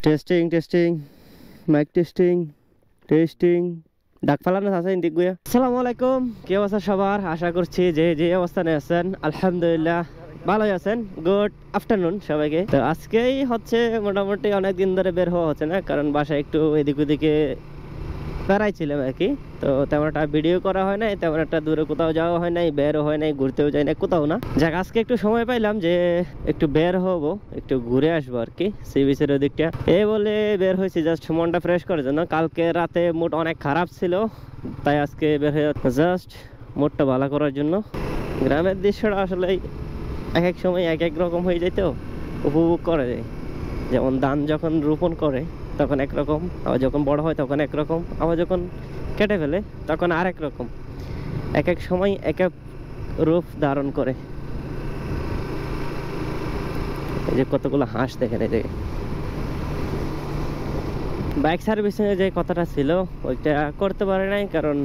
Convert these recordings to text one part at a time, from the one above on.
Testing testing mic testing testing ডাক ফালানো আছে ইন্দিক গুয়া। আসসালামু আলাইকুম, কি অবস্থা সবার? আশা করছি যে অবস্থানে আছেন আলহামদুলিল্লাহ ভালোই আছেন। গুড আফটারনুন সবাইকে। তো আজকেই হচ্ছে মোটামুটি অনেক দিন ধরে বের হওয়া হচ্ছে না, কারণ বাসায় একটু এদিক ওদিকে বেড়াই ছিলাম আর কি। তো তেমন একটা ভিডিও করা হয় নাই, তেমন একটা দূরে কোথাও যাওয়া হয় নাই, বেরও হয় নাই, ঘুরতেও যাই না কোথাও না। যাক আজকে একটু সময় পাইলাম যে একটু বের হবো, একটু ঘুরে আসবো আর কি সি বিচের ওদিকটা। এই বলে বের হয়েছি জাস্ট মনটা ফ্রেশ করার জন্য। কালকে রাতে মুড অনেক খারাপ ছিল, তাই আজকে বের হয়ে জাস্ট মুডটা ভালো করার জন্য। গ্রামের দৃশ্যটা আসলে এক এক সময় এক এক রকম হয়ে যায়, তো উপভোগ করা যায়। যেমন ধান যখন রোপণ করে তখন একরকম, আবার যখন বড় হয় তখন একরকম, আবার যখন কেটে ফেলে তখন আরেক রকম। এক এক সময় এক এক রূপ ধারণ করে। এই যে কতগুলো হাঁস দেখেন এই জায়গায়। বাইক সার্ভিসিং যে কথাটা ছিল ওইটা করতে পারে নাই, কারণ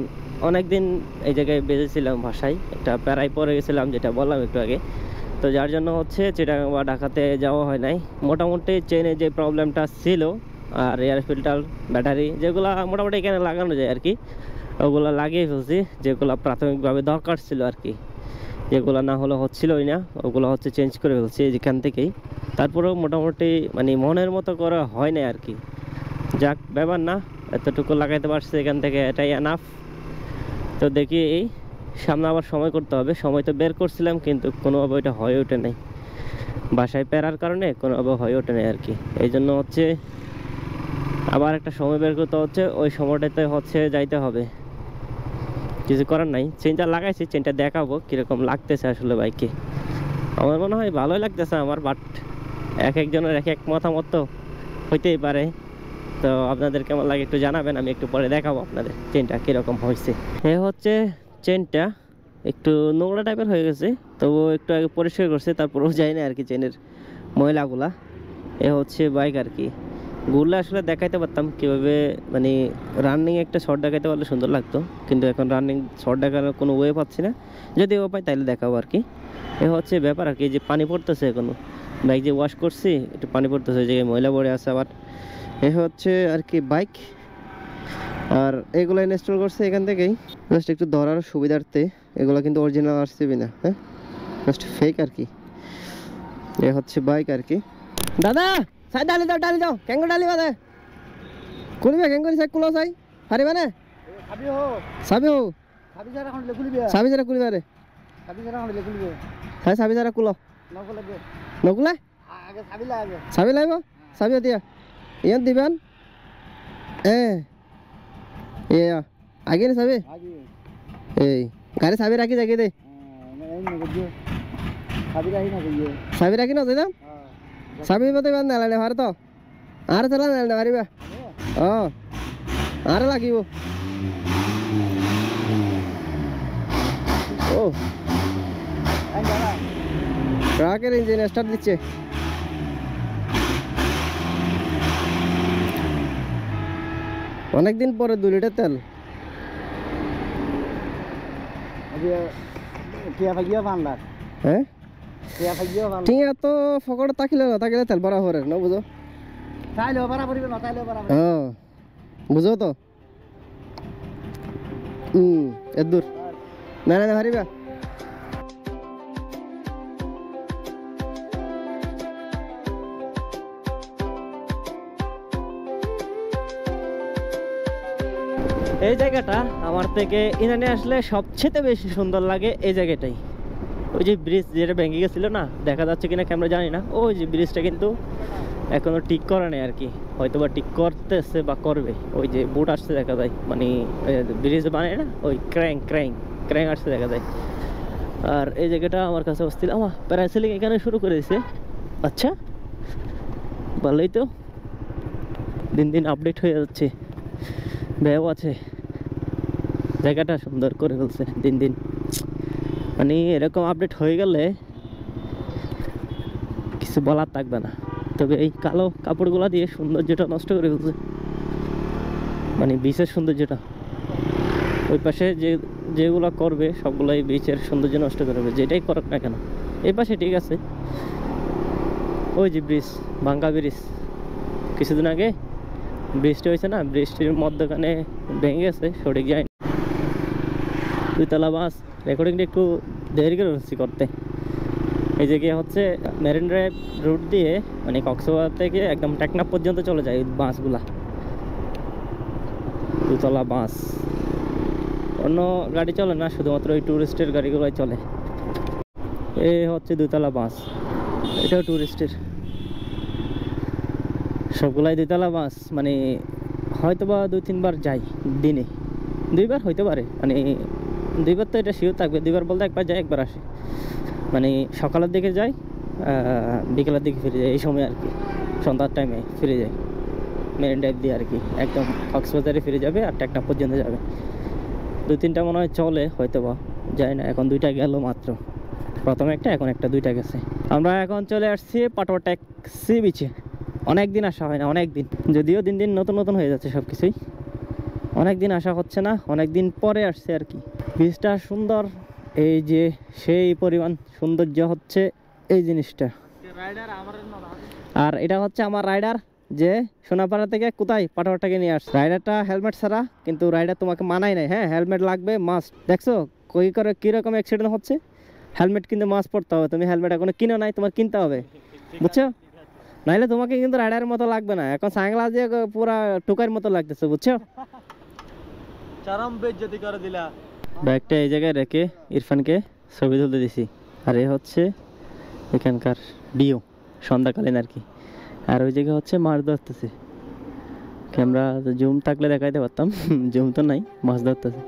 অনেকদিন এই জায়গায় বেজেছিলাম ভাষায়, একটা প্যারায় পড়ে গেছিলাম যেটা বললাম একটু আগে। তো যার জন্য হচ্ছে চিটাগাং বা ঢাকাতে যাওয়া হয় নাই। মোটামুটি চেনে যে প্রবলেমটা ছিল আর এয়ার ফিল্টার ব্যাটারি যেগুলো মোটামুটি এখানে লাগানো যায় আর কি, ওগুলো লাগিয়ে ফেলছি, যেগুলো প্রাথমিকভাবে দরকার ছিল আর কি। যেগুলো না হলে হচ্ছিলই না ওগুলো হচ্ছে চেঞ্জ করে ফেলছি যেখান থেকেই। তারপরেও মোটামুটি মানে মনের মতো করা হয় না আর কি। যাক ব্যাপার না, এতটুকু লাগাইতে পারছি এখান থেকে, এটাই এনাফ। তো দেখি এই সামনে আবার সময় করতে হবে। সময় তো বের করছিলাম কিন্তু কোনোভাবে ওইটা হয়ে ওঠে নাই, বাসায় পেরার কারণে কোনোভাবে হয়ে ওঠে নাই আর কি। এই জন্য হচ্ছে আবার একটা সময় বের করতে হচ্ছে, ওই সময়টাতে হচ্ছে যাইতে হবে, কিছু করার নাই। চেনটা লাগাইছি, চেনটা দেখাবো কীরকম লাগতেছে আসলে বাইকে। আমার মনে হয় ভালোই লাগতেছে আমার, বাট এক একজনের এক এক মতামত তো হইতেই পারে। তো আপনাদের কেমন লাগে একটু জানাবেন, আমি একটু পরে দেখাবো আপনাদের চেনটা কীরকম হয়েছে। এ হচ্ছে চেনটা, একটু নোংরা টাইপের হয়ে গেছে, তবুও একটু আগে পরিষ্কার করছে, তারপরেও যায় না আর কি চেনের ময়লাগুলা। এ হচ্ছে বাইক আর কি। ঘুরলে আসলে দেখাইতে পারতাম কীভাবে, মানে রানিং একটা শর্ট দেখাইতে পারলে সুন্দর লাগতো, কিন্তু এখন রানিং শর্ট দেখানোর কোনো ওয়ে পাচ্ছি না। যদি ও পাই তাহলে দেখাবো আর কি। এ হচ্ছে ব্যাপার আর কি। যে পানি পড়তেছে এখনো, বাইক যে ওয়াশ করছি একটু পানি পড়তেছে, যে ময়লা পড়ে আছে আবার। এ হচ্ছে আর কি বাইক। আর এগুলো ইনস্টল করছে এখান থেকেই, জাস্ট একটু ধরার সুবিধার্থে। এগুলো কিন্তু অরিজিনাল আরসিবি না, হ্যাঁ জাস্ট ফেক আর কি। এ হচ্ছে বাইক আর কি। দাদা সাই ডালি দাও, ডালি দাও, কেঙ্গো ডালি বাদে খুলবে, কেঙ্গো সাই কুলো সাই পারিবা না? সাবি হো সাবি যারা এখন লেগুলিবে, সাবি যারা কুলিবে রে, সাবি যারা এখন লেগুলিবে, হাই সাবি যারা কুলো নগুলে নগুলে আগে সাবি লাগে, সাবি লাইবো, সাবি দিয়া ইয়ান দিবেন। আগে না সাবি, এই গাড়ি সাবি রাখি জায়গা দে, সাবি রাখি না দিলাম। সাবি মতো নালানে ভার তো আর চলা নালানে পারিবা। আর লাগিব। ও ট্রাকের ইঞ্জিন স্টার্ট দিচ্ছে। অনেকদিন পরে 2 লিটার তেল। হ্যাঁ টিয়া তো ফকড় তাকিলে না, তাকিলে তেল ভরা হরে না, বুঝো বুঝো তো। এত দূর না না হারিবা। এই জায়গাটা আমার থেকে ইনানে আসলে সবচেয়ে বেশি সুন্দর লাগে এই জায়গাটাই। ওই যে ব্রিজ যেটা ভেঙে গেছিলো না, দেখা যাচ্ছে কিনা ক্যামেরা জানি না, ওই যে ব্রিজটা কিন্তু এখনো ঠিক করা নেই আর কি, হয়তো বা ঠিক করতেছে বা করবে। ওই যে বোট আসছে দেখা যায়, মানে ব্রিজ বানায় না, ওই ক্র্যাং আসছে দেখা যায়। আর এই জায়গাটা আমার কাছে অস্থির। আমার প্যারাসেলিং এখানে শুরু করে দিয়েছে। আচ্ছা ভালোই তো, দিন দিন আপডেট হয়ে যাচ্ছে, ভ্যাও আছে, জায়গাটা সুন্দর করে ফেলছে দিন দিন। মানে এরকম আপডেট হয়ে গেলে কিছু বলার থাকবে না। তবে এই কালো কাপড়গুলো দিয়ে সৌন্দর্যটা নষ্ট করে ফেলছে, মানে বিচের সৌন্দর্যটা। ওই পাশে যেগুলো করবে সবগুলোই বিচের সৌন্দর্য নষ্ট করবে, যেটাই করুক না কেন। এই পাশে ঠিক আছে, ওই যে ব্রিজ, ভাঙ্গা ব্রিজ, কিছুদিন আগে বৃষ্টি হয়েছে না, বৃষ্টির মধ্যখানে ভেঙে গেছে, সঠিক যায়। 2 তলা বাস। রেকর্ডিংটা একটু দেরি করে হচ্ছে করতে। এই জায়গায় হচ্ছে মেরিন ড্রাইভ রুট দিয়ে মানে কক্সবাজার থেকে একদম টেকনাফ পর্যন্ত চলে যায় এই বাসগুলা। 2 তলা বাস, অন্য গাড়ি চলে না, শুধুমাত্র ওই ট্যুরিস্টের গাড়িগুলোই চলে। এই হচ্ছে 2 তলা বাস, এটাও ট্যুরিস্টের। সবগুলাই 2 তলা বাস, মানে হয়তো বা 2-3 বার যাই দিনে, 2 বার হইতে পারে, মানে 2 বার তো এটা শিওর থাকবে। 2 বার বলতে একবার যায় একবার আসে, মানে সকালের দিকে যায়, বিকেলের দিকে ফিরে যায়, এই সময় আর কি, সন্ধ্যার টাইমে ফিরে যায় মেরিন ড্রাইভ দিয়ে আর কি, একদম কক্সবাজারে ফিরে যাবে আর টেকনাফ পর্যন্ত যাবে। 2-3টা মনে হয় চলে, হয়তো বা যায় না, এখন 2টা গেল মাত্র, প্রথমে একটা এখন একটা, 2টা গেছে। আমরা এখন চলে আসছি পাটোয়া ট্যাক্সি বিচে। অনেক দিন আসা হয় না, অনেক দিন, যদিও দিন দিন নতুন নতুন হয়ে যাচ্ছে সব কিছুই, অনেক দিন আসা হচ্ছে না, অনেক দিন পরে আসছে আর কি। বীজটা সুন্দর, এই যে সেই পরিমাণ সৌন্দর্য হচ্ছে এই জিনিসটা। আর এটা হচ্ছে আমার রাইডার, যে সোনাপাড়া থেকে কোথায় পাটোয়াটাকে নিয়ে আসছে। রাইডারটা হেলমেট ছাড়া, কিন্তু রাইডার তোমাকে মানায় নাই, হ্যাঁ হেলমেট লাগবে মাস্ট। দেখছো কই করে কীরকম অ্যাক্সিডেন্ট হচ্ছে, হেলমেট কিন্তু মাস্ট পড়তে হবে। তুমি হেলমেট এখনো কিনো নাই, তোমার কিনতে হবে, বুঝছো? নাইলে তোমাকে কিন্তু রাইডারের মতো লাগবে না, এখন সানগ্লাস দিয়ে পুরা টুকার মতো লাগতেছে, বুঝছো? চরম বেইজ্জতি করে দিলা। ব্যাগটা এই জায়গায় রেখে ইরফানকে ছবি তুলতে দিছি। আর এ হচ্ছে এখানকার ভিউ সন্ধ্যাকালীন আর কি। আর ওই জায়গায় হচ্ছে মাছ ধরতেছে। ক্যামেরা জুম থাকলে দেখাইতে পারতাম, জুম তো নাই, মাছ ধরতেছে।